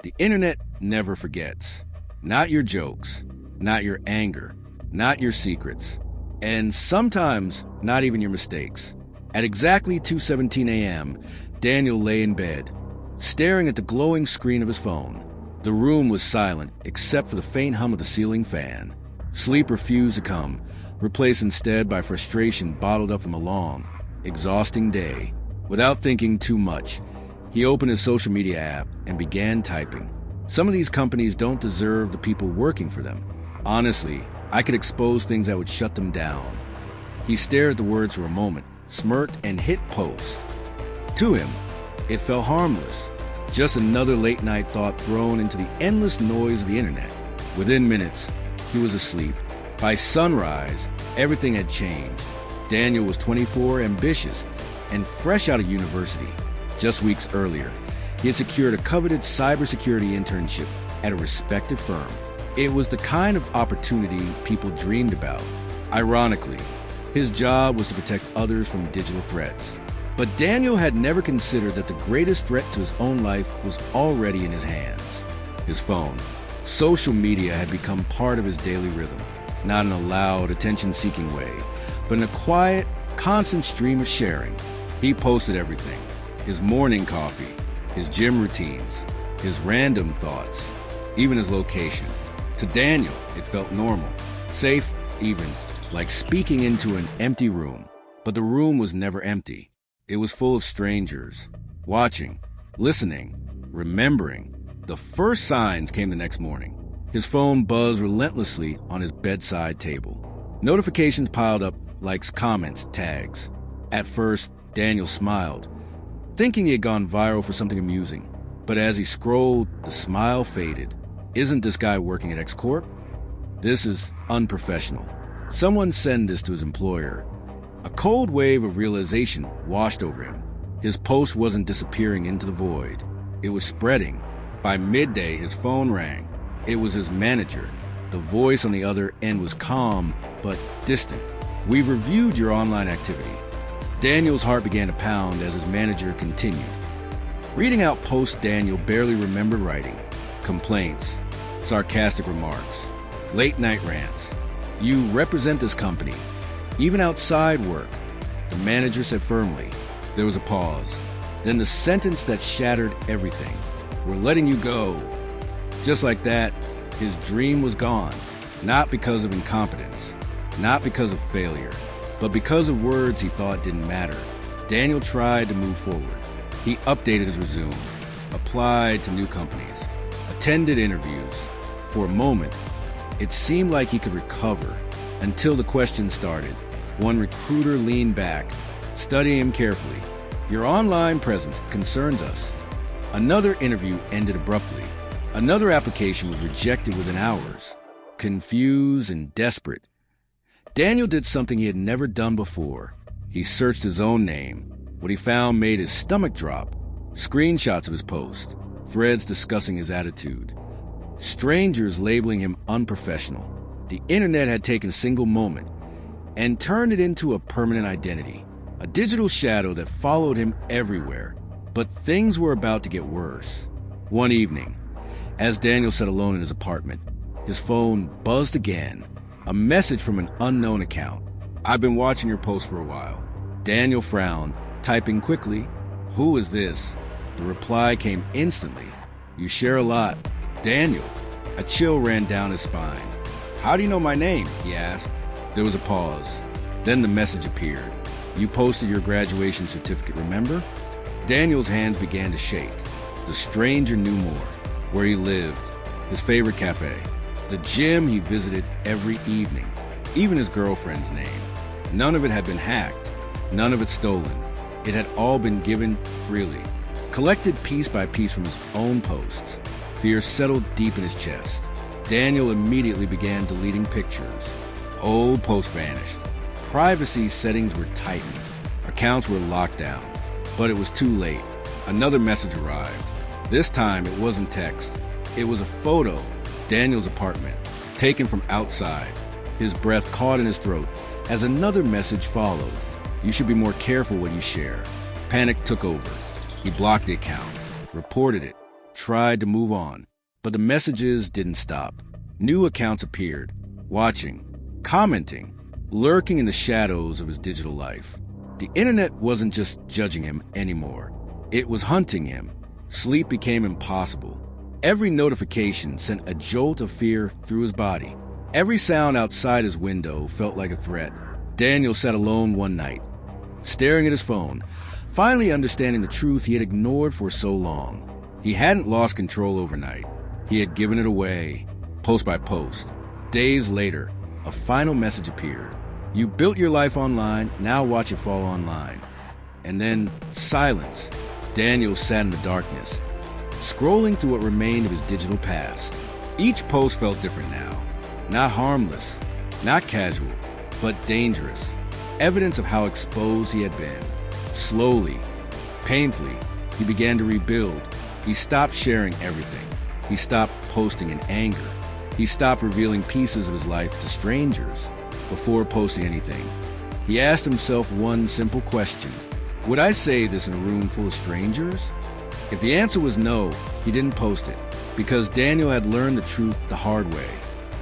The internet never forgets. Not your jokes, not your anger, not your secrets, and sometimes not even your mistakes. At exactly 2:17 a.m., Daniel lay in bed, staring at the glowing screen of his phone. The room was silent except for the faint hum of the ceiling fan. Sleep refused to come, replaced instead by frustration bottled up from a long, exhausting day. Without thinking too much, he opened his social media app and began typing. Some of these companies don't deserve the people working for them. Honestly, I could expose things that would shut them down. He stared at the words for a moment, smirked, and hit post. To him, it felt harmless. Just another late-night thought thrown into the endless noise of the internet. Within minutes, he was asleep. By sunrise, everything had changed. Daniel was 24, ambitious, and fresh out of university. Just weeks earlier, he had secured a coveted cybersecurity internship at a respected firm. It was the kind of opportunity people dreamed about. Ironically, his job was to protect others from digital threats. But Daniel had never considered that the greatest threat to his own life was already in his hands. His phone. Social media had become part of his daily rhythm, not in a loud, attention-seeking way, but in a quiet, constant stream of sharing. He posted everything. His morning coffee, his gym routines, his random thoughts, even his location. To Daniel, it felt normal, safe even, like speaking into an empty room. But the room was never empty. It was full of strangers, watching, listening, remembering. The first signs came the next morning. His phone buzzed relentlessly on his bedside table. Notifications piled up, likes, comments, tags. At first, Daniel smiled, thinking he had gone viral for something amusing. But as he scrolled, the smile faded. Isn't this guy working at X-Corp? This is unprofessional. Someone send this to his employer. A cold wave of realization washed over him. His post wasn't disappearing into the void. It was spreading. By midday, his phone rang. It was his manager. The voice on the other end was calm, but distant. "We've reviewed your online activity." Daniel's heart began to pound as his manager continued. Reading out posts Daniel barely remembered writing. Complaints, sarcastic remarks, late-night rants. "You represent this company, even outside work," the manager said firmly. There was a pause. Then the sentence that shattered everything. "We're letting you go." Just like that, his dream was gone. Not because of incompetence, not because of failure, but because of words he thought didn't matter. Daniel tried to move forward. He updated his resume, applied to new companies, attended interviews. For a moment, it seemed like he could recover, until the questions started. One recruiter leaned back, studying him carefully. "Your online presence concerns us." Another interview ended abruptly. Another application was rejected within hours. Confused and desperate, Daniel did something he had never done before. He searched his own name. What he found made his stomach drop. Screenshots of his post, threads discussing his attitude, strangers labeling him unprofessional. The internet had taken a single moment and turned it into a permanent identity, a digital shadow that followed him everywhere. But things were about to get worse. One evening, as Daniel sat alone in his apartment, his phone buzzed again. A message from an unknown account. "I've been watching your post for a while." Daniel frowned, typing quickly. "Who is this?" The reply came instantly. "You share a lot." "Daniel." A chill ran down his spine. "How do you know my name?" he asked. There was a pause. Then the message appeared. "You posted your graduation certificate, remember?" Daniel's hands began to shake. The stranger knew more. Where he lived, his favorite cafe, the gym he visited every evening, even his girlfriend's name. None of it had been hacked, none of it stolen. It had all been given freely, collected piece by piece from his own posts. Fear settled deep in his chest. Daniel immediately began deleting pictures. Old posts vanished. Privacy settings were tightened. Accounts were locked down. But it was too late. Another message arrived. This time it wasn't text. It was a photo. Daniel's apartment, taken from outside. His breath caught in his throat as another message followed. "You should be more careful what you share." Panic took over. He blocked the account, reported it, tried to move on, but the messages didn't stop. New accounts appeared, watching, commenting, lurking in the shadows of his digital life. The internet wasn't just judging him anymore. It was hunting him. Sleep became impossible. Every notification sent a jolt of fear through his body. Every sound outside his window felt like a threat. Daniel sat alone one night, staring at his phone, finally understanding the truth he had ignored for so long. He hadn't lost control overnight. He had given it away, post by post. Days later, a final message appeared. You built your life online, now watch it fall online. And then silence. Daniel sat in the darkness, scrolling through what remained of his digital past. Each post felt different now. Not harmless, not casual, but dangerous. Evidence of how exposed he had been. Slowly, painfully, he began to rebuild. He stopped sharing everything. He stopped posting in anger. He stopped revealing pieces of his life to strangers before posting anything. He asked himself one simple question. Would I say this in a room full of strangers? If the answer was no, he didn't post it, because Daniel had learned the truth the hard way.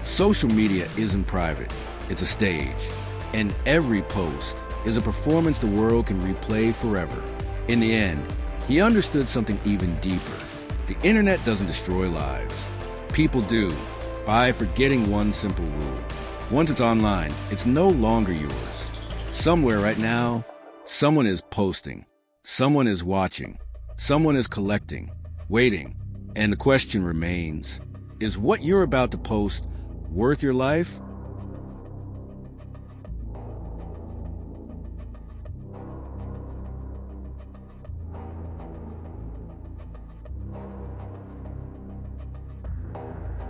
Social media isn't private, it's a stage, and every post is a performance the world can replay forever. In the end, he understood something even deeper. The internet doesn't destroy lives. People do, by forgetting one simple rule. Once it's online, it's no longer yours. Somewhere right now, someone is posting, someone is watching, someone is collecting, waiting, and the question remains, is what you're about to post worth your life?